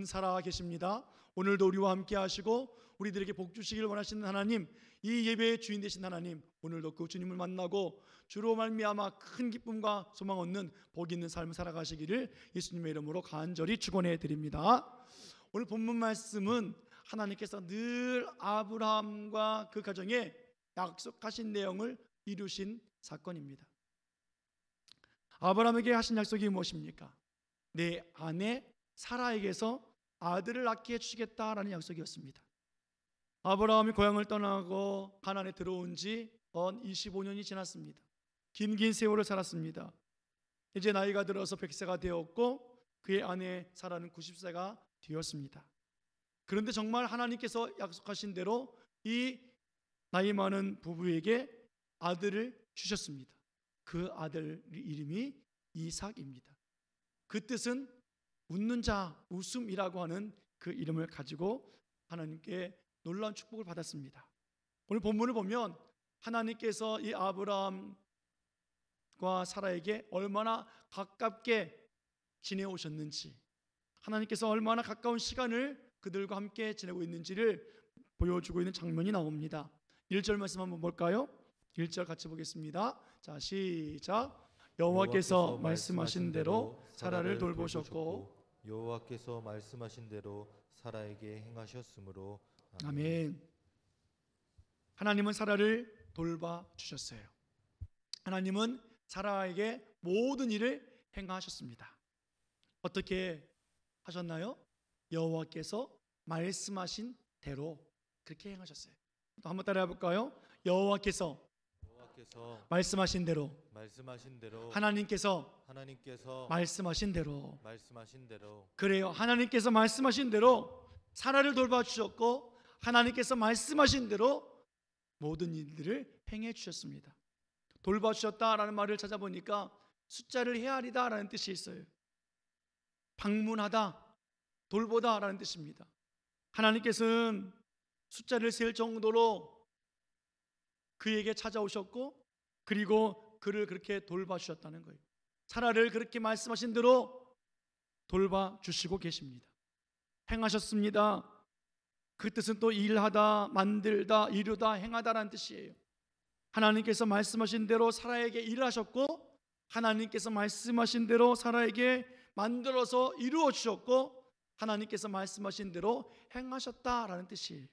살아 계십니다. 오늘도 우리와 함께 하시고 우리들에게 복 주시길 원하시는 하나님, 이 예배의 주인 되신 하나님, 오늘도 그 주님을 만나고 주로 말미암아 큰 기쁨과 소망 얻는 복 있는 삶을 살아가시기를 예수님의 이름으로 간절히 축원해 드립니다. 오늘 본문 말씀은 하나님께서 늘 아브라함과 그 가정에 약속하신 내용을 이루신 사건입니다. 아브라함에게 하신 약속이 무엇입니까? 내 아내 사라에게서 아들을 낳게 해주시겠다라는 약속이었습니다. 아브라함이 고향을 떠나고 가나안에 들어온 지 25년이 지났습니다. 긴 세월을 살았습니다. 이제 나이가 들어서 100세가 되었고 그의 아내 사라는 90세가 되었습니다. 그런데 정말 하나님께서 약속하신 대로 이 나이 많은 부부에게 아들을 주셨습니다. 그 아들 이름이 이삭입니다. 그 뜻은 웃는 자, 웃음이라고 하는 그 이름을 가지고 하나님께 놀라운 축복을 받았습니다. 오늘 본문을 보면 하나님께서 이 아브라함과 사라에게 얼마나 가깝게 지내오셨는지, 하나님께서 얼마나 가까운 시간을 그들과 함께 지내고 있는지를 보여주고 있는 장면이 나옵니다. 1절 말씀 한번 볼까요? 1절 같이 보겠습니다. 자, 시작. 여호와께서 말씀하신 대로 사라를 돌보셨고 여호와께서 말씀하신 대로 사라에게 행하셨으므로 아멘. 하나님은 사라를 돌봐 주셨어요. 하나님은 사라에게 모든 일을 행하셨습니다. 어떻게 하셨나요? 여호와께서 말씀하신 대로 그렇게 행하셨어요. 또 한번 따라해 볼까요? 여호와께서 말씀하신 대로 하나님께서 말씀하신 대로 그래요. 하나님께서 말씀하신 대로 사라를 돌봐주셨고 하나님께서 말씀하신 대로 모든 일들을 행해 주셨습니다. 돌봐주셨다라는 말을 찾아보니까 숫자를 헤아리다라는 뜻이 있어요. 방문하다, 돌보다라는 뜻입니다. 하나님께서는 숫자를 셀 정도로 그에게 찾아오셨고 그리고 그를 그렇게 돌봐주셨다는 거예요. 사라를 그렇게 말씀하신 대로 돌봐주시고 계십니다. 행하셨습니다. 그 뜻은 또 일하다, 만들다, 이루다, 행하다라는 뜻이에요. 하나님께서 말씀하신 대로 사라에게 일하셨고 하나님께서 말씀하신 대로 사라에게 만들어서 이루어 주셨고 하나님께서 말씀하신 대로 행하셨다라는 뜻이에요.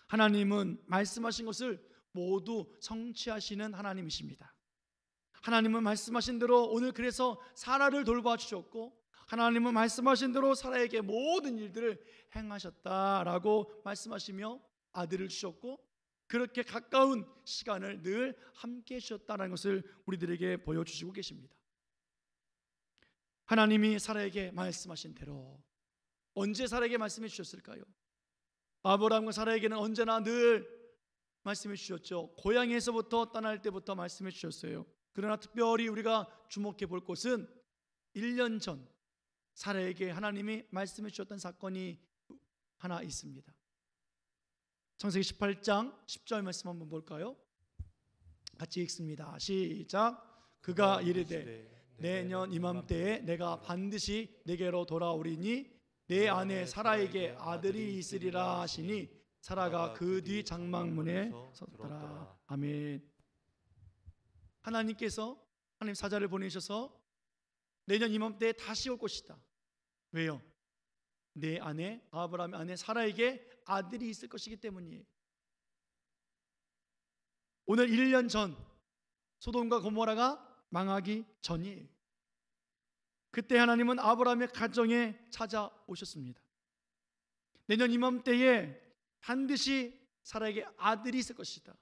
하나님은 말씀하신 것을 모두 성취하시는 하나님이십니다. 하나님은 말씀하신 대로 오늘 그래서 사라를 돌봐주셨고 하나님은 말씀하신 대로 사라에게 모든 일들을 행하셨다라고 말씀하시며 아들을 주셨고 그렇게 가까운 시간을 늘 함께 해주셨다는 것을 우리들에게 보여주시고 계십니다. 하나님이 사라에게 말씀하신 대로 언제 사라에게 말씀해 주셨을까요? 아브라함과 사라에게는 언제나 늘 말씀해 주셨죠. 고향에서부터 떠날 때부터 말씀해 주셨어요. 그러나 특별히 우리가 주목해 볼 것은 1년 전 사라에게 하나님이 말씀해 주셨던 사건이 하나 있습니다. 창세기 18장 10절 말씀 한번 볼까요? 같이 읽습니다. 시작. 그가 이르되 내년 이맘때에 내가 반드시 내게로 돌아오리니 내 아내 사라에게 아들이 있으리라 하시니 사라가 그 뒤 장막문에 섰더라. 아멘. 하나님께서 하나님 사자를 보내셔서 내년 이맘때에 다시 올 것이다. 왜요? 내 아내 아브라함의 아내 사라에게 아들이 있을 것이기 때문이에요. 오늘 1년 전 소돔과 고모라가 망하기 전이에요. 그때 하나님은 아브라함의 가정에 찾아오셨습니다. 내년 이맘때에 반드시 사라에게 아들이 있을 것이다.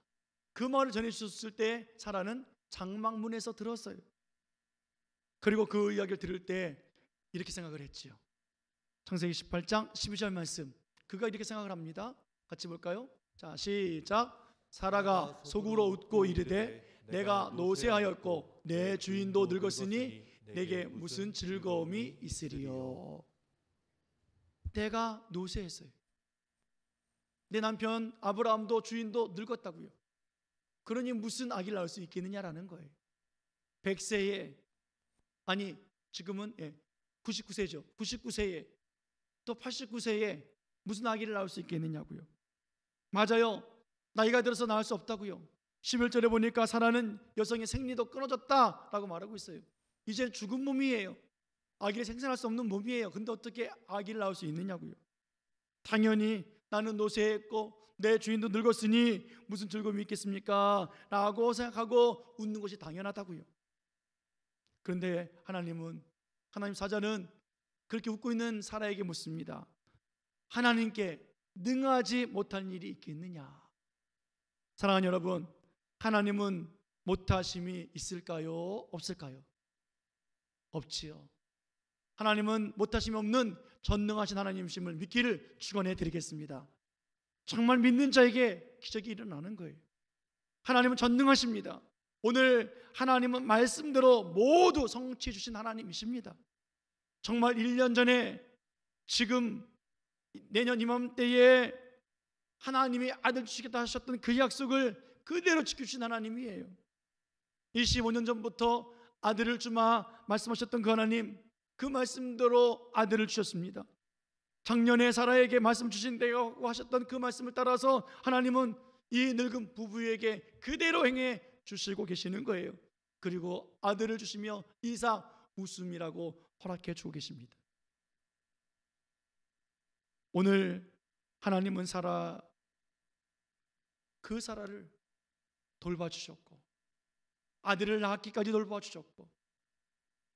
그 말을 전해주셨을 때 사라는 장막문에서 들었어요. 그리고 그 이야기를 들을 때 이렇게 생각을 했지요. 창세기 18장 12절 말씀, 그가 이렇게 생각을 합니다. 같이 볼까요? 자, 시작. 사라가 속으로 웃고 이르되 내가 노쇠하였고 내 주인도 늙었으니 내게 무슨 즐거움이 있으리요. 내가 노쇠했어요. 내 남편 아브라함도 주인도 늙었다고요. 그러니 무슨 아기를 낳을 수 있겠느냐라는 거예요. 100세에 아니 지금은 99세죠. 99세에 또 89세에 무슨 아기를 낳을 수 있겠느냐고요. 맞아요. 나이가 들어서 낳을 수 없다고요. 11절에 보니까 사라는 여성의 생리도 끊어졌다라고 말하고 있어요. 이제 죽은 몸이에요. 아기를 생산할 수 없는 몸이에요. 근데 어떻게 아기를 낳을 수 있느냐고요. 당연히 나는 노쇠했고 내 주인도 늙었으니 무슨 즐거움이 있겠습니까? 라고 생각하고 웃는 것이 당연하다고요. 그런데 하나님 사자는 그렇게 웃고 있는 사라에게 묻습니다. 하나님께 능하지 못할 일이 있겠느냐? 사랑하는 여러분, 하나님은 못하심이 있을까요? 없을까요? 없지요. 하나님은 못하심이 없는 전능하신 하나님이심을 믿기를 축원해 드리겠습니다. 정말 믿는 자에게 기적이 일어나는 거예요. 하나님은 전능하십니다. 오늘 하나님은 말씀대로 모두 성취해 주신 하나님이십니다. 정말 1년 전에 지금 내년 이맘때에 하나님이 아들 주시겠다 하셨던 그 약속을 그대로 지켜주신 하나님이에요. 25년 전부터 아들을 주마 말씀하셨던 그 하나님, 그 말씀대로 아들을 주셨습니다. 작년에 사라에게 말씀 주신다고 하셨던 그 말씀을 따라서 하나님은 이 늙은 부부에게 그대로 행해 주시고 계시는 거예요. 그리고 아들을 주시며 이삭 웃음이라고 허락해 주고 계십니다. 오늘 하나님은 그 사라를 돌봐주셨고 아들을 낳기까지 돌봐주셨고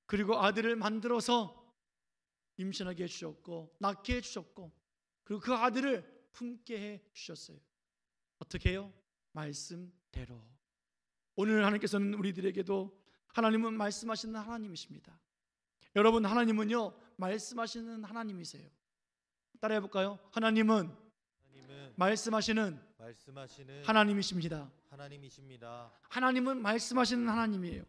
그리고 아들을 만들어서 임신하게 해주셨고 낳게 해주셨고 그리고 그 아들을 품게 해주셨어요. 어떻게 해요? 말씀대로. 오늘 하나님께서는 우리들에게도 하나님은 말씀하시는 하나님이십니다. 여러분, 하나님은요 말씀하시는 하나님이세요. 따라해 볼까요? 하나님은 말씀하시는 하나님이십니다. 하나님은 말씀하시는 하나님이에요.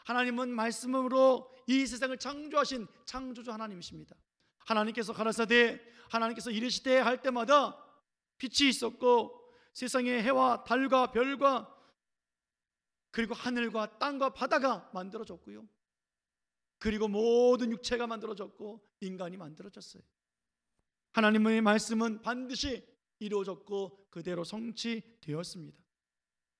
하나님은 말씀으로 이 세상을 창조하신 창조주 하나님이십니다. 하나님께서 가라사대 하나님께서 이르시되 할 때마다 빛이 있었고 세상에 해와 달과 별과 그리고 하늘과 땅과 바다가 만들어졌고요. 그리고 모든 육체가 만들어졌고 인간이 만들어졌어요. 하나님의 말씀은 반드시 이루어졌고 그대로 성취되었습니다.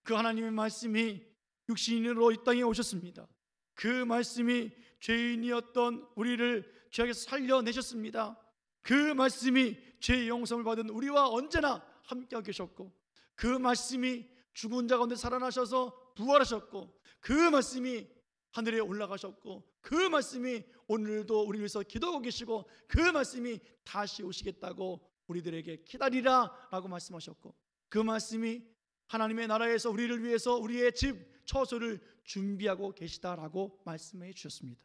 그 하나님의 말씀이 육신으로 이 땅에 오셨습니다. 그 말씀이 죄인이었던 우리를 죄악에서 살려내셨습니다. 그 말씀이 죄의 용서를 받은 우리와 언제나 함께하고 계셨고 그 말씀이 죽은 자 가운데 살아나셔서 부활하셨고 그 말씀이 하늘에 올라가셨고 그 말씀이 오늘도 우리 위해서 기도하고 계시고 그 말씀이 다시 오시겠다고 우리들에게 기다리라 라고 말씀하셨고 그 말씀이 하나님의 나라에서 우리를 위해서 우리의 집 처소를 준비하고 계시다라고 말씀해 주셨습니다.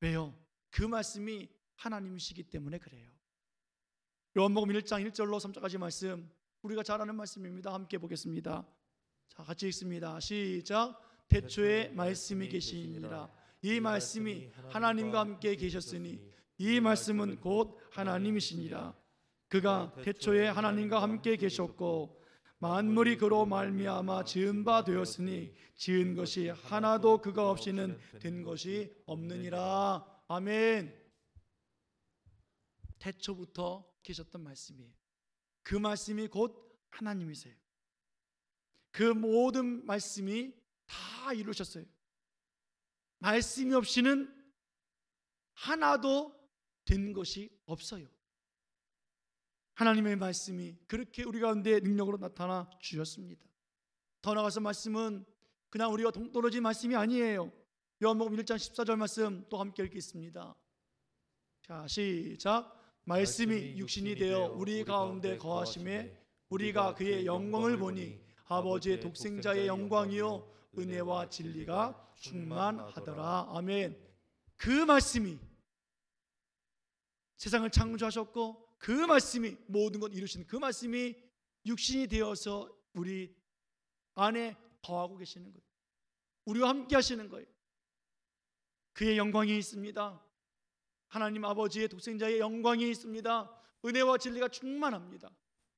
왜요? 그 말씀이 하나님이시기 때문에 그래요. 요한복음 1장 1절로 3절까지 말씀 우리가 잘 아는 말씀입니다. 함께 보겠습니다. 자, 같이 읽습니다. 시작. 태초에 말씀이 계시니라. 이 말씀이 하나님과 함께 계셨으니 이 말씀은 곧 하나님이시니라. 그가 태초에 하나님과 함께 계셨고 만물이 그로 말미암아 지은 바 되었으니 지은 것이 하나도 그가 없이는 된 것이 없느니라. 아멘. 태초부터 계셨던 말씀이에요. 그 말씀이 곧 하나님이세요. 그 모든 말씀이 다 이루셨어요. 말씀이 없이는 하나도 된 것이 없어요. 하나님의 말씀이 그렇게 우리 가운데 능력으로 나타나 주셨습니다. 더 나아가서 말씀은 그냥 우리가 동떨어진 말씀이 아니에요. 요한복음 1장 14절 말씀 또 함께 읽겠습니다. 자, 시작. 말씀이 육신이 되어 우리 가운데 거하심에 우리가 그의 영광을 보니 아버지의 독생자의 영광이요 은혜와 진리가 충만하더라. 아멘. 그 말씀이 세상을 창조하셨고 그 말씀이 모든 것 이루시는 그 말씀이 육신이 되어서 우리 안에 거하고 계시는 거예요. 우리와 함께 하시는 거예요. 그의 영광이 있습니다. 하나님 아버지의 독생자의 영광이 있습니다. 은혜와 진리가 충만합니다.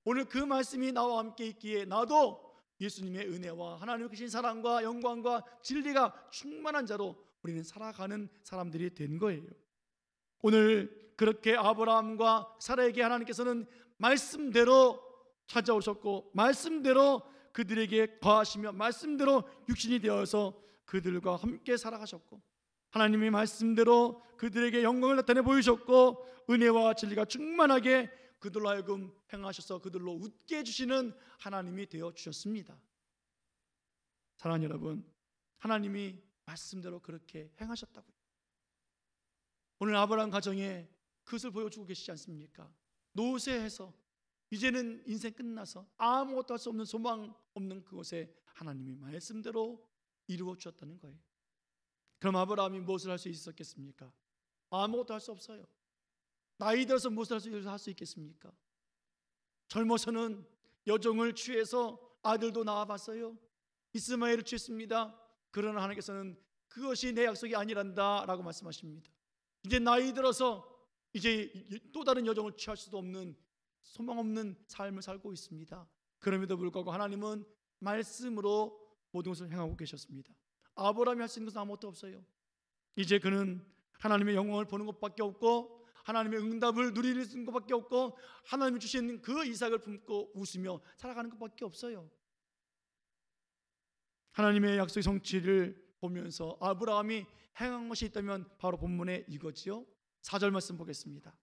오늘 그 말씀이 나와 함께 있기에 나도 예수님의 은혜와 하나님의 크신 사랑과 영광과 진리가 충만한 자로 우리는 살아가는 사람들이 된 거예요. 오늘 그렇게 아브라함과 사라에게 하나님께서는 말씀대로 찾아오셨고 말씀대로 그들에게 거하시며 말씀대로 육신이 되어서 그들과 함께 살아가셨고 하나님의 말씀대로 그들에게 영광을 나타내 보이셨고 은혜와 진리가 충만하게 그들로 하여금 행하셔서 그들로 웃게 해주시는 하나님이 되어주셨습니다. 사랑하는 여러분, 하나님이 말씀대로 그렇게 행하셨다고요. 오늘 아브라함 가정에 그것을 보여주고 계시지 않습니까? 노쇠해서 이제는 인생 끝나서 아무것도 할 수 없는 소망 없는 그곳에 하나님이 말씀대로 이루어 주셨다는 거예요. 그럼 아브라함이 무엇을 할 수 있었겠습니까? 아무것도 할 수 없어요. 나이 들어서 무엇을 할 수 있겠습니까? 젊어서는 여종을 취해서 아들도 낳아봤어요. 이스마엘을 취했습니다. 그러나 하나님께서는 그것이 내 약속이 아니란다 라고 말씀하십니다. 이제 나이 들어서 이제 또 다른 여종을 취할 수도 없는 소망 없는 삶을 살고 있습니다. 그럼에도 불구하고 하나님은 말씀으로 모든 것을 행하고 계셨습니다. 아브라함이 할 수 있는 것은 아무것도 없어요. 이제 그는 하나님의 영광을 보는 것밖에 없고 하나님의 응답을 누리는 것밖에 없고 하나님이 주신 그 이삭을 품고 웃으며 살아가는 것밖에 없어요. 하나님의 약속의 성취를 보면서 아브라함이 행한 것이 있다면 바로 본문에 이거지요. 4절 말씀 보겠습니다.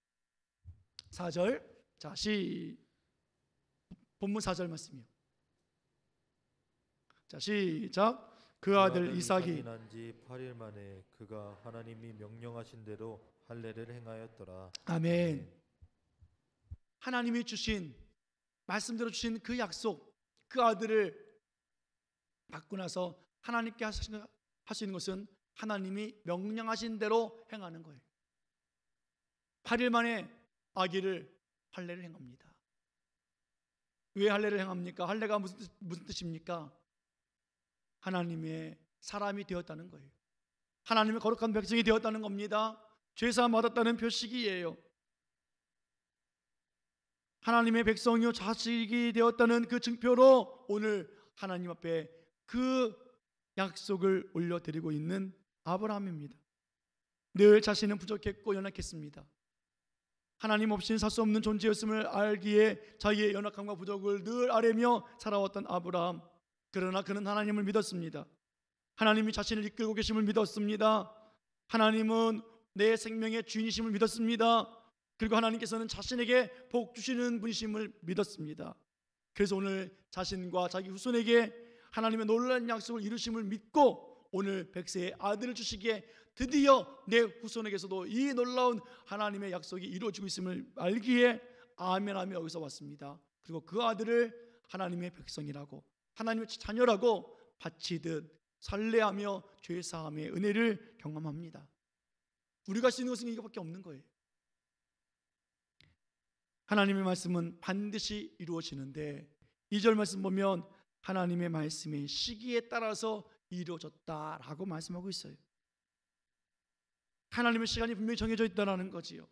4절, 자, 본문 4절 말씀이요. 자, 시작. 그 아들 이삭이 난 지 8일 만에 그가 하나님이 명령하신 대로 할례를 행하였더라. 아멘. 하나님이 주신 말씀대로 주신 그 약속, 그 아들을 받고 나서 하나님께 할 수 있는 것은 하나님이 명령하신 대로 행하는 거예요. 8일 만에 아기를 할례를 행합니다. 왜 할례를 행합니까? 할례가 무슨 뜻입니까? 하나님의 사람이 되었다는 거예요. 하나님의 거룩한 백성이 되었다는 겁니다. 죄사함 받았다는 표식이에요. 하나님의 백성이요 자식이 되었다는 그 증표로 오늘 하나님 앞에 그 약속을 올려드리고 있는 아브라함입니다. 늘 자신은 부족했고 연약했습니다. 하나님 없이는 살 수 없는 존재였음을 알기에 자기의 연약함과 부족을 늘 아뢰며 살아왔던 아브라함. 그러나 그는 하나님을 믿었습니다. 하나님이 자신을 이끌고 계심을 믿었습니다. 하나님은 내 생명의 주인이심을 믿었습니다. 그리고 하나님께서는 자신에게 복 주시는 분이심을 믿었습니다. 그래서 오늘 자신과 자기 후손에게 하나님의 놀라운 약속을 이루심을 믿고 오늘 백세의 아들을 주시기에 드디어 내 후손에게서도 이 놀라운 하나님의 약속이 이루어지고 있음을 알기에 아멘하며 여기서 왔습니다. 그리고 그 아들을 하나님의 백성이라고 하나님의 자녀라고 바치듯 살례하며 죄사함의 은혜를 경험합니다. 우리가 할 수 있는 것은 이것밖에 없는 거예요. 하나님의 말씀은 반드시 이루어지는데 2절 말씀 보면 하나님의 말씀의 시기에 따라서 이루어졌다라고 말씀하고 있어요. 하나님의 시간이 분명히 정해져 있다는 거지요.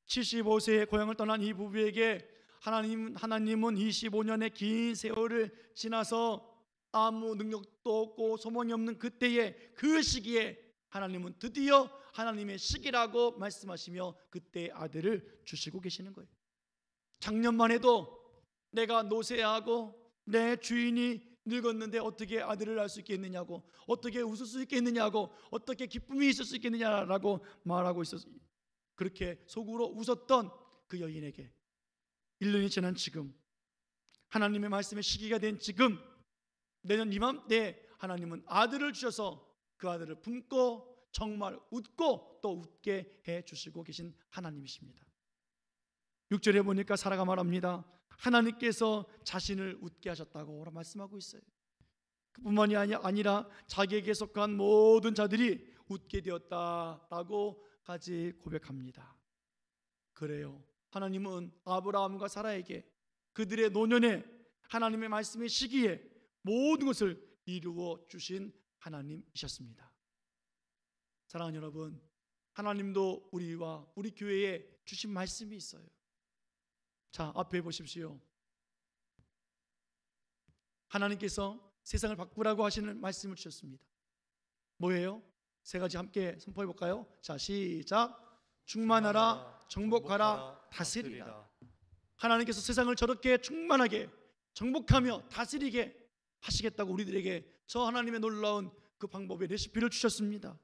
75세에 고향을 떠난 이 부부에게 하나님은 25년의 긴 세월을 지나서 아무 능력도 없고 소망이 없는 그때에 그 시기에 하나님은 드디어 하나님의 시기라고 말씀하시며 그때 아들을 주시고 계시는 거예요. 작년만 해도 내가 노쇠하고 내 주인이 늙었는데 어떻게 아들을 낳을 수 있겠느냐고, 어떻게 웃을 수 있겠느냐고, 어떻게 기쁨이 있을 수 있겠느냐라고 말하고 있었어요. 그렇게 속으로 웃었던 그 여인에게 1년이 지난 지금, 하나님의 말씀의 시기가 된 지금, 내년 이맘때 하나님은 아들을 주셔서 그 아들을 품고 정말 웃고 또 웃게 해주시고 계신 하나님이십니다. 6절에 보니까 사라가 말합니다. 하나님께서 자신을 웃게 하셨다고 말씀하고 있어요. 그뿐만이 아니라 자기에게 속한 모든 자들이 웃게 되었다라고까지 고백합니다. 그래요, 하나님은 아브라함과 사라에게 그들의 노년에 하나님의 말씀의 시기에 모든 것을 이루어 주신 하나님이셨습니다. 사랑하는 여러분, 하나님도 우리와 우리 교회에 주신 말씀이 있어요. 자, 앞에 보십시오. 하나님께서 세상을 바꾸라고 하시는 말씀을 주셨습니다. 뭐예요? 세 가지 함께 선포해 볼까요? 자, 시작. 충만하라, 정복하라, 다스리라. 하나님께서 세상을 저렇게 충만하게 정복하며 다스리게 하시겠다고 우리들에게 저 하나님의 놀라운 그 방법의 레시피를 주셨습니다.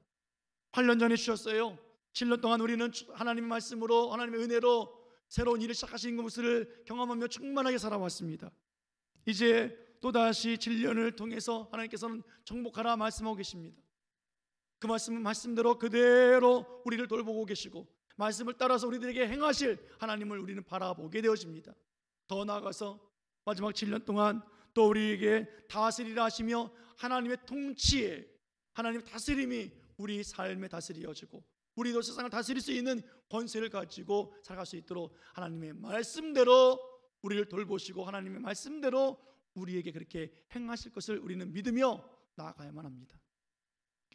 8년 전에 주셨어요. 7년 동안 우리는 하나님의 말씀으로, 하나님의 은혜로 새로운 일을 시작하신 것을 경험하며 충만하게 살아왔습니다. 이제 또다시 7년을 통해서 하나님께서는 정복하라 말씀하고 계십니다. 그 말씀대로 그대로 우리를 돌보고 계시고 말씀을 따라서 우리들에게 행하실 하나님을 우리는 바라보게 되어집니다. 더 나아가서 마지막 7년 동안 또 우리에게 다스리라 하시며 하나님의 통치에, 하나님의 다스림이 우리 삶에 다스려지고 우리도 세상을 다스릴 수 있는 권세를 가지고 살아갈 수 있도록 하나님의 말씀대로 우리를 돌보시고 하나님의 말씀대로 우리에게 그렇게 행하실 것을 우리는 믿으며 나아가야만 합니다.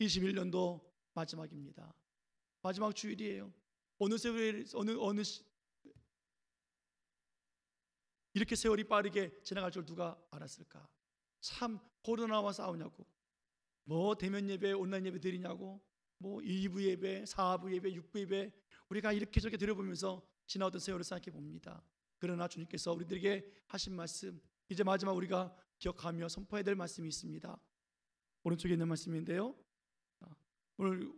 21년도 마지막입니다. 마지막 주일이에요. 어느 세월이 이렇게 세월이 빠르게 지나갈 줄 누가 알았을까? 참 코로나와 싸우냐고, 뭐 대면 예배, 온라인 예배 드리냐고, 뭐 2부 예배, 4부 예배, 6부 예배 우리가 이렇게 저렇게 들여보면서 지나왔던 세월을 생각해 봅니다. 그러나 주님께서 우리들에게 하신 말씀, 이제 마지막 우리가 기억하며 선포해야 될 말씀이 있습니다. 오른쪽에 있는 말씀인데요, 오늘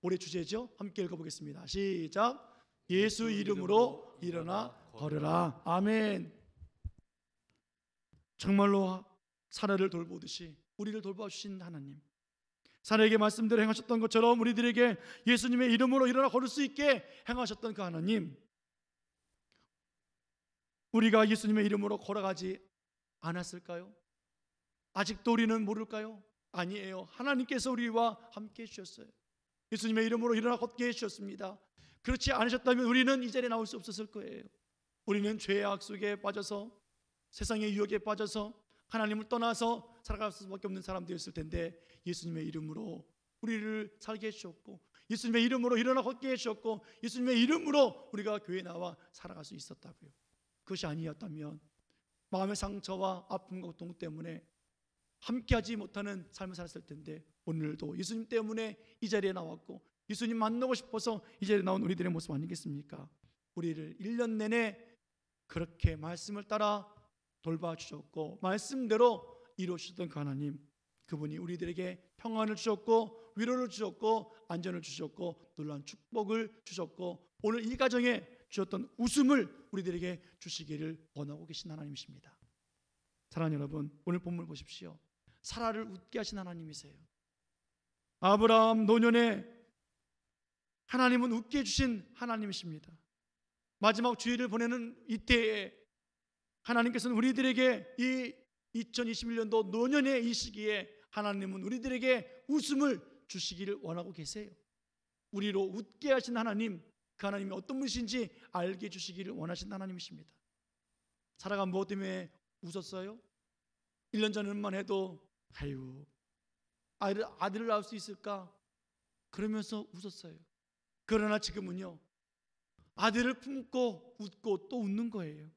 올해 주제죠. 함께 읽어보겠습니다. 시작. 예수 이름으로 일어나 걸으라. 아멘. 정말로 사라를 돌보듯이 우리를 돌봐주신 하나님, 사라에게 말씀대로 행하셨던 것처럼 우리들에게 예수님의 이름으로 일어나 걸을 수 있게 행하셨던 그 하나님, 우리가 예수님의 이름으로 걸어가지 않았을까요? 아직도 우리는 모를까요? 아니에요. 하나님께서 우리와 함께 해주셨어요. 예수님의 이름으로 일어나 걷게 해주셨습니다. 그렇지 않으셨다면 우리는 이 자리에 나올 수 없었을 거예요. 우리는 죄의 악 속에 빠져서 세상의 유혹에 빠져서 하나님을 떠나서 살아갈 수밖에 없는 사람들이었을 텐데 예수님의 이름으로 우리를 살게 해주셨고 예수님의 이름으로 일어나 걷게 해주셨고 예수님의 이름으로 우리가 교회에 나와 살아갈 수 있었다고요. 그것이 아니었다면 마음의 상처와 아픔과 고통 때문에 함께하지 못하는 삶을 살았을 텐데 오늘도 예수님 때문에 이 자리에 나왔고 예수님 만나고 싶어서 이 자리에 나온 우리들의 모습 아니겠습니까? 우리를 1년 내내 그렇게 말씀을 따라 돌봐주셨고 말씀대로 이루어주셨던 그 하나님, 그분이 우리들에게 평안을 주셨고 위로를 주셨고 안전을 주셨고 놀라운 축복을 주셨고 오늘 이 가정에 주셨던 웃음을 우리들에게 주시기를 원하고 계신 하나님이십니다. 사랑하는 여러분, 오늘 본문을 보십시오. 사라를 웃게 하신 하나님이세요. 아브라함 노년에 하나님은 웃게 해주신 하나님이십니다. 마지막 주일을 보내는 이때에 하나님께서는 우리들에게 이 2021년도 노년의 이 시기에 하나님은 우리들에게 웃음을 주시기를 원하고 계세요. 우리로 웃게 하신 하나님, 그 하나님이 어떤 분이신지 알게 해주시기를 원하신 하나님이십니다. 사라가 무엇 때문에 웃었어요? 1년 전만 해도 아유 아들을 낳을 수 있을까? 그러면서 웃었어요. 그러나 지금은요, 아들을 품고 웃고 또 웃는 거예요.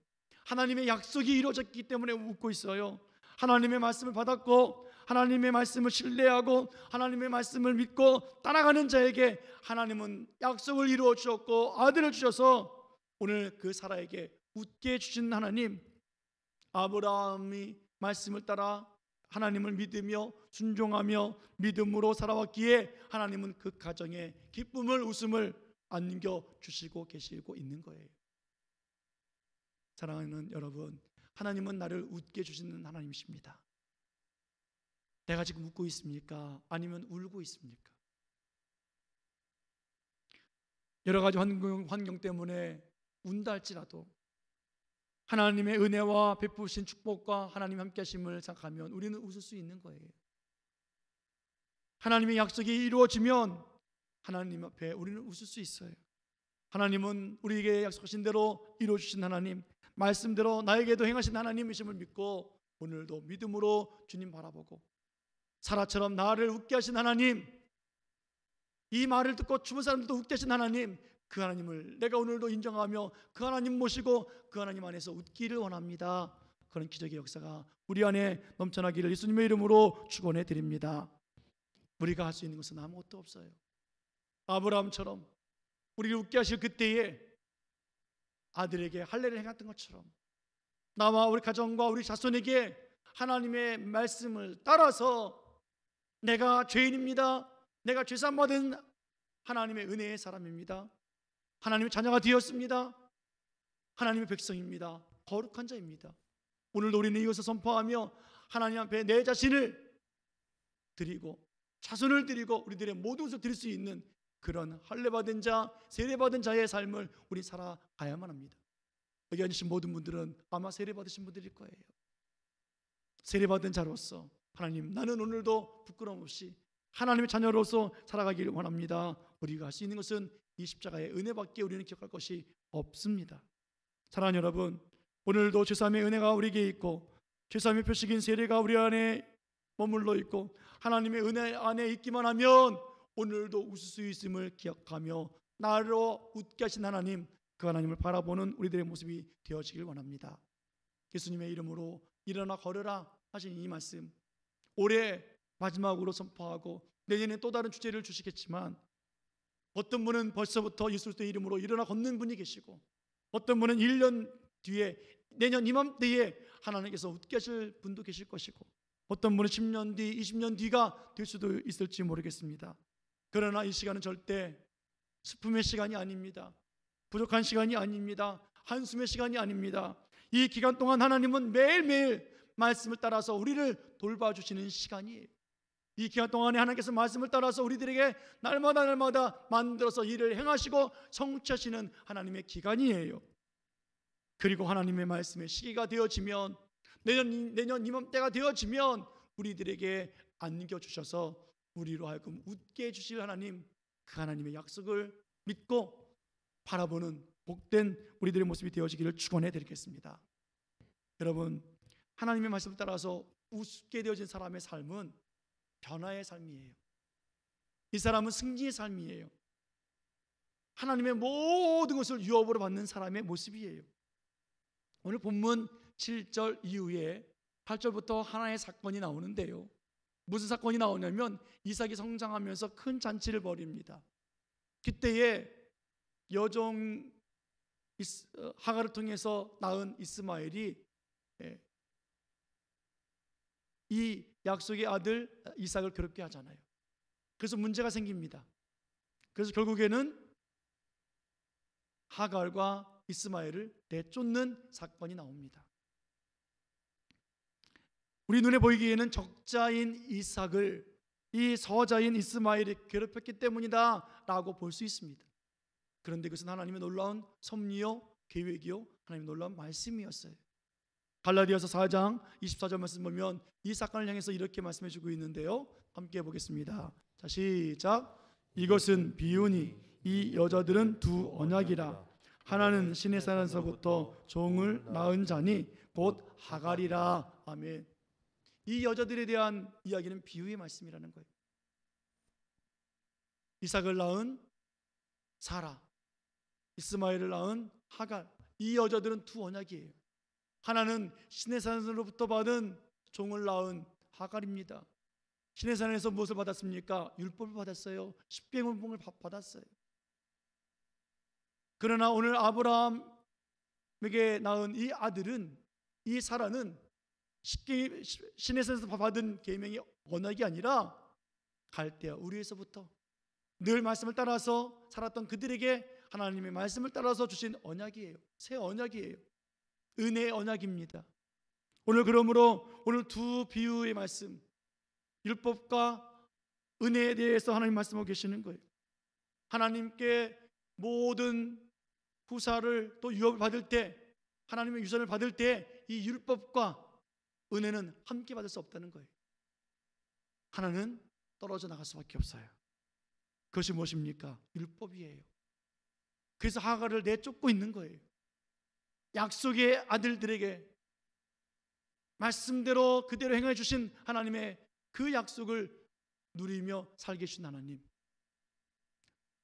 하나님의 약속이 이루어졌기 때문에 웃고 있어요. 하나님의 말씀을 받았고 하나님의 말씀을 신뢰하고 하나님의 말씀을 믿고 따라가는 자에게 하나님은 약속을 이루어 주셨고 아들을 주셔서 오늘 그 사라에게 웃게 해주신 하나님, 아브라함이 말씀을 따라 하나님을 믿으며 순종하며 믿음으로 살아왔기에 하나님은 그 가정에 기쁨을 웃음을 안겨주시고 계시고 있는 거예요. 사랑하는 여러분, 하나님은 나를 웃게 해주시는 하나님이십니다. 내가 지금 웃고 있습니까? 아니면 울고 있습니까? 여러 가지 환경 때문에 운다 할지라도 하나님의 은혜와 베푸신 축복과 하나님 함께 하심을 생각하면 우리는 웃을 수 있는 거예요. 하나님의 약속이 이루어지면 하나님 앞에 우리는 웃을 수 있어요. 하나님은 우리에게 약속하신 대로 이루어주신 하나님, 말씀대로 나에게도 행하신 하나님이심을 믿고 오늘도 믿음으로 주님 바라보고 사라처럼 나를 웃게 하신 하나님, 이 말을 듣고 죽은 사람들도 웃게 하신 하나님, 그 하나님을 내가 오늘도 인정하며 그 하나님 모시고 그 하나님 안에서 웃기를 원합니다. 그런 기적의 역사가 우리 안에 넘쳐나기를 예수님의 이름으로 축원해 드립니다. 우리가 할 수 있는 것은 아무것도 없어요. 아브라함처럼 우리를 웃게 하실 그때에 아들에게 할례를 행했던 것처럼 나와 우리 가정과 우리 자손에게 하나님의 말씀을 따라서 내가 죄인입니다, 내가 죄사함받은 하나님의 은혜의 사람입니다, 하나님의 자녀가 되었습니다, 하나님의 백성입니다, 거룩한 자입니다. 오늘도 우리는 이것을 선포하며 하나님 앞에 내 자신을 드리고 자손을 드리고 우리들의 모든 것을 드릴 수 있는 그런 할례받은 자, 세례받은 자의 삶을 우리 살아가야만 합니다. 여기 앉으신 모든 분들은 아마 세례받으신 분들일 거예요. 세례받은 자로서 하나님, 나는 오늘도 부끄러움 없이 하나님의 자녀로서 살아가기를 원합니다. 우리가 할 수 있는 것은 이 십자가의 은혜밖에 우리는 기억할 것이 없습니다. 사랑하는 여러분, 오늘도 죄사함의 은혜가 우리에게 있고 죄사함의 표식인 세례가 우리 안에 머물러 있고 하나님의 은혜 안에 있기만 하면 오늘도 웃을 수 있음을 기억하며 나로 웃게 하신 하나님, 그 하나님을 바라보는 우리들의 모습이 되어지길 원합니다. 예수님의 이름으로 일어나 걸으라 하신 이 말씀, 올해 마지막으로 선포하고 내년에 또 다른 주제를 주시겠지만 어떤 분은 벌써부터 예수 그리스도의 이름으로 일어나 걷는 분이 계시고 어떤 분은 1년 뒤에 내년 이맘때에 하나님께서 웃게 하실 분도 계실 것이고 어떤 분은 10년 뒤, 20년 뒤가 될 수도 있을지 모르겠습니다. 그러나 이 시간은 절대 슬픔의 시간이 아닙니다. 부족한 시간이 아닙니다. 한숨의 시간이 아닙니다. 이 기간 동안 하나님은 매일매일 말씀을 따라서 우리를 돌봐주시는 시간이에요. 이 기간 동안에 하나님께서 말씀을 따라서 우리들에게 날마다 만들어서 일을 행하시고 성취하시는 하나님의 기간이에요. 그리고 하나님의 말씀의 시기가 되어지면 내년 이맘때가 되어지면 우리들에게 안겨주셔서 우리로 하여금 웃게 해주실 하나님, 그 하나님의 약속을 믿고 바라보는 복된 우리들의 모습이 되어지기를 축원해 드리겠습니다. 여러분, 하나님의 말씀을 따라서 웃게 되어진 사람의 삶은 변화의 삶이에요. 이 사람은 승리의 삶이에요. 하나님의 모든 것을 유업으로 받는 사람의 모습이에요. 오늘 본문 7절 이후에 8절부터 하나의 사건이 나오는데요, 무슨 사건이 나오냐면 이삭이 성장하면서 큰 잔치를 벌입니다. 그때에 여종 하갈을 통해서 낳은 이스마엘이 이 약속의 아들 이삭을 괴롭게 하잖아요. 그래서 문제가 생깁니다. 그래서 결국에는 하갈과 이스마엘을 내쫓는 사건이 나옵니다. 우리 눈에 보이기에는 적자인 이삭을 이 서자인 이스마엘이 괴롭혔기 때문이다 라고 볼 수 있습니다. 그런데 그것은 하나님의 놀라운 섭리요 계획이요 하나님의 놀라운 말씀이었어요. 갈라디아서 4장 24절 말씀 보면 이 사건을 향해서 이렇게 말씀해 주고 있는데요, 함께 보겠습니다. 자, 시작. 이것은 비유니 이 여자들은 두 언약이라. 하나는 신의 산에서부터 종을 낳은 자니 곧 하갈이라. 아멘. 이 여자들에 대한 이야기는 비유의 말씀이라는 거예요. 이삭을 낳은 사라, 이스마엘을 낳은 하갈, 이 여자들은 두 언약이에요. 하나는 신의 산으로부터 받은 종을 낳은 하갈입니다. 신의 산에서 무엇을 받았습니까? 율법을 받았어요. 십계명을 받았어요. 그러나 오늘 아브라함에게 낳은 이 아들은, 이 사라는 신의 산에서 받은 계명이 언약이 아니라 갈대아 우리에서부터 늘 말씀을 따라서 살았던 그들에게 하나님의 말씀을 따라서 주신 언약이에요. 새 언약이에요. 은혜의 언약입니다. 오늘 그러므로 오늘 두 비유의 말씀, 율법과 은혜에 대해서 하나님 말씀하고 계시는 거예요. 하나님께 모든 후사를 또 유업을 받을 때, 하나님의 유산을 받을 때 이 율법과 은혜는 함께 받을 수 없다는 거예요. 하나는 떨어져 나갈 수밖에 없어요. 그것이 무엇입니까? 율법이에요. 그래서 하갈을 내쫓고 있는 거예요. 약속의 아들들에게 말씀대로 그대로 행해 주신 하나님의 그 약속을 누리며 살게 해주신 하나님,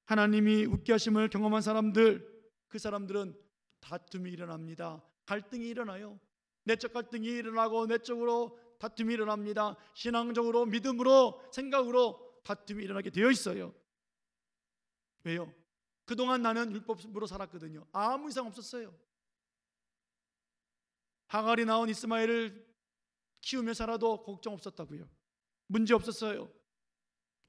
하나님이 웃게 하심을 경험한 사람들, 그 사람들은 다툼이 일어납니다. 갈등이 일어나요. 내적 갈등이 일어나고 내적으로 다툼이 일어납니다. 신앙적으로, 믿음으로, 생각으로 다툼이 일어나게 되어 있어요. 왜요? 그동안 나는 율법으로 살았거든요. 아무 이상 없었어요. 하갈이 낳은 이스마엘을 키우며 살아도 걱정 없었다고요. 문제 없었어요.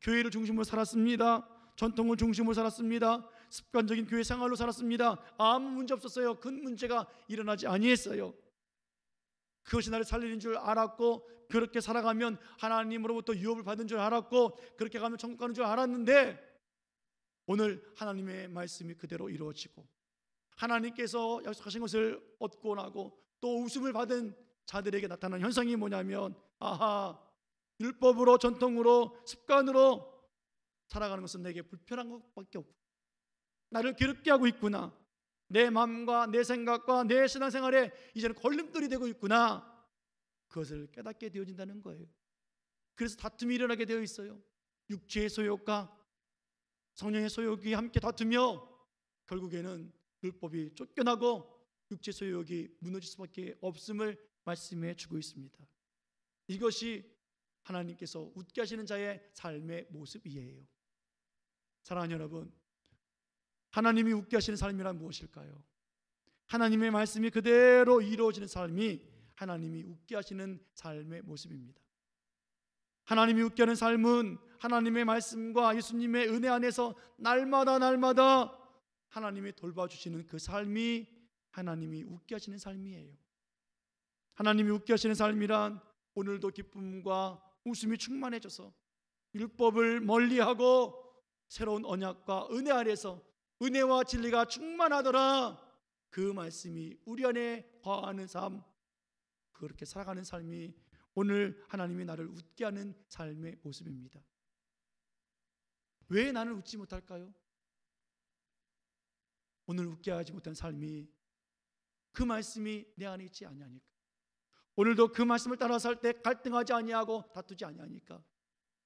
교회를 중심으로 살았습니다. 전통을 중심으로 살았습니다. 습관적인 교회 생활로 살았습니다. 아무 문제 없었어요. 큰 문제가 일어나지 아니했어요. 그것이 나를 살리는 줄 알았고, 그렇게 살아가면 하나님으로부터 유업을 받은 줄 알았고, 그렇게 가면 천국 가는 줄 알았는데, 오늘 하나님의 말씀이 그대로 이루어지고 하나님께서 약속하신 것을 얻고 나고 또 웃음을 받은 자들에게 나타난 현상이 뭐냐면, 아하, 율법으로 전통으로 습관으로 살아가는 것은 내게 불편한 것밖에 없고 나를 괴롭게 하고 있구나. 내 마음과 내 생각과 내 신앙생활에 이제는 걸림돌이 되고 있구나. 그것을 깨닫게 되어진다는 거예요. 그래서 다툼이 일어나게 되어 있어요. 육체의 소욕과 성령의 소욕이 함께 다투며 결국에는 율법이 쫓겨나고 육체 소욕이 무너질 수밖에 없음을 말씀해 주고 있습니다. 이것이 하나님께서 웃게 하시는 자의 삶의 모습이에요. 사랑하는 여러분, 하나님이 웃게 하시는 삶이란 무엇일까요? 하나님의 말씀이 그대로 이루어지는 삶이 하나님이 웃게 하시는 삶의 모습입니다. 하나님이 웃게 하는 삶은 하나님의 말씀과 예수님의 은혜 안에서 날마다 하나님이 돌봐주시는 그 삶이 하나님이 웃게 하시는 삶이에요. 하나님이 웃게 하시는 삶이란 오늘도 기쁨과 웃음이 충만해져서 율법을 멀리하고 새로운 언약과 은혜 안에서 은혜와 진리가 충만하더라, 그 말씀이 우리 안에 거하는 삶, 그렇게 살아가는 삶이 오늘 하나님이 나를 웃게 하는 삶의 모습입니다. 왜 나는 웃지 못할까요? 오늘 웃게 하지 못한 삶이 그 말씀이 내 안에 있지 아니하니까. 오늘도 그 말씀을 따라 살 때 갈등하지 아니하고 다투지 아니하니까.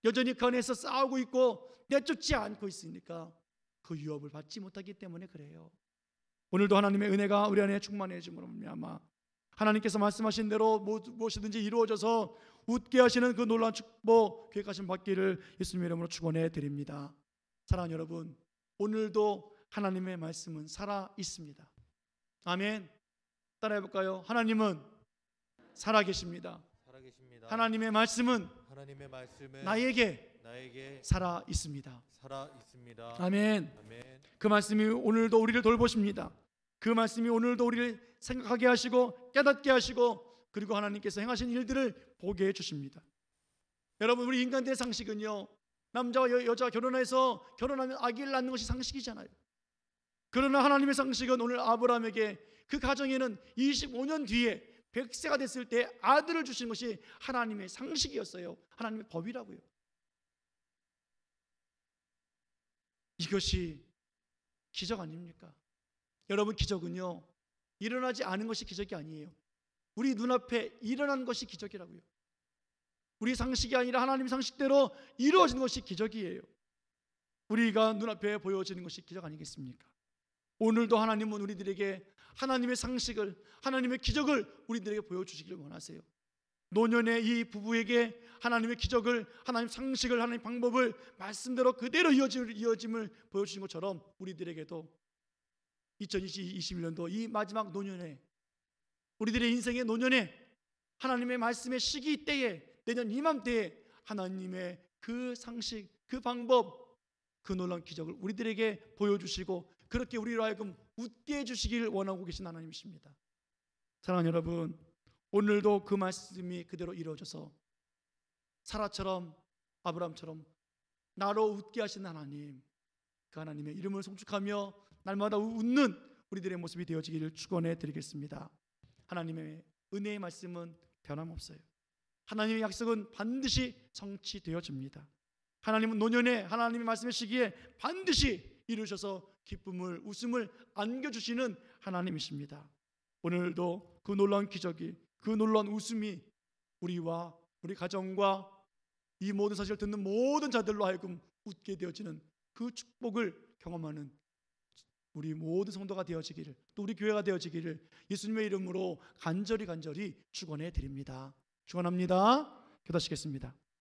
여전히 그 안에서 싸우고 있고 내쫓지 않고 있으니까 그 유업을 받지 못하기 때문에 그래요. 오늘도 하나님의 은혜가 우리 안에 충만해짐으로 말미암아 하나님께서 말씀하신 대로 무엇이든지 이루어져서 웃게 하시는 그 놀라운 축복 계획하신 받기를 예수님의 이름으로 축원해 드립니다. 사랑하는 여러분, 오늘도 하나님의 말씀은 살아 있습니다. 아멘. 따라해 볼까요? 하나님은 살아 계십니다. 하나님의 말씀은 나에게 살아 있습니다. 아멘. 그 말씀이 오늘도 우리를 돌보십니다. 그 말씀이 오늘도 우리를 생각하게 하시고 깨닫게 하시고 그리고 하나님께서 행하신 일들을 보게 해주십니다. 여러분, 우리 인간들의 상식은요, 남자와 여자가 결혼하면 아기를 낳는 것이 상식이잖아요. 그러나 하나님의 상식은 오늘 아브라함에게 그 가정에는 25년 뒤에 100세가 됐을 때 아들을 주신 것이 하나님의 상식이었어요. 하나님의 법이라고요. 이것이 기적 아닙니까? 여러분, 기적은요, 일어나지 않은 것이 기적이 아니에요. 우리 눈앞에 일어난 것이 기적이라고요. 우리 상식이 아니라 하나님의 상식대로 이루어지는 것이 기적이에요. 우리가 눈앞에 보여지는 것이 기적 아니겠습니까? 오늘도 하나님은 우리들에게 하나님의 상식을, 하나님의 기적을 우리들에게 보여주시기를 원하세요. 노년의 이 부부에게 하나님의 기적을, 하나님의 상식을, 하나님의 방법을 말씀대로 그대로 이어짐을 보여주신 것처럼 우리들에게도 2021년도 이 마지막 노년에, 우리들의 인생의 노년에 하나님의 말씀의 시기 때에, 내년 이맘때에 하나님의 그 상식, 그 방법, 그 놀라운 기적을 우리들에게 보여주시고 그렇게 우리로 하여금 웃게 해주시길 원하고 계신 하나님이십니다. 사랑하는 여러분, 오늘도 그 말씀이 그대로 이루어져서 사라처럼 아브라함처럼 나로 웃게 하신 하나님, 그 하나님의 이름을 송축하며 날마다 웃는 우리들의 모습이 되어지기를 축원해 드리겠습니다. 하나님의 은혜의 말씀은 변함없어요. 하나님의 약속은 반드시 성취되어집니다. 하나님은 노년에 하나님의 말씀의 시기에 반드시 이루셔서 기쁨을, 웃음을 안겨주시는 하나님이십니다. 오늘도 그 놀라운 기적이, 그 놀라운 웃음이 우리와 우리 가정과 이 모든 사실을 듣는 모든 자들로 하여금 웃게 되어지는 그 축복을 경험하는 우리 모든 성도가 되어지기를, 또 우리 교회가 되어지기를 예수님의 이름으로 간절히 축원해 드립니다. 축원합니다. 기도하시겠습니다.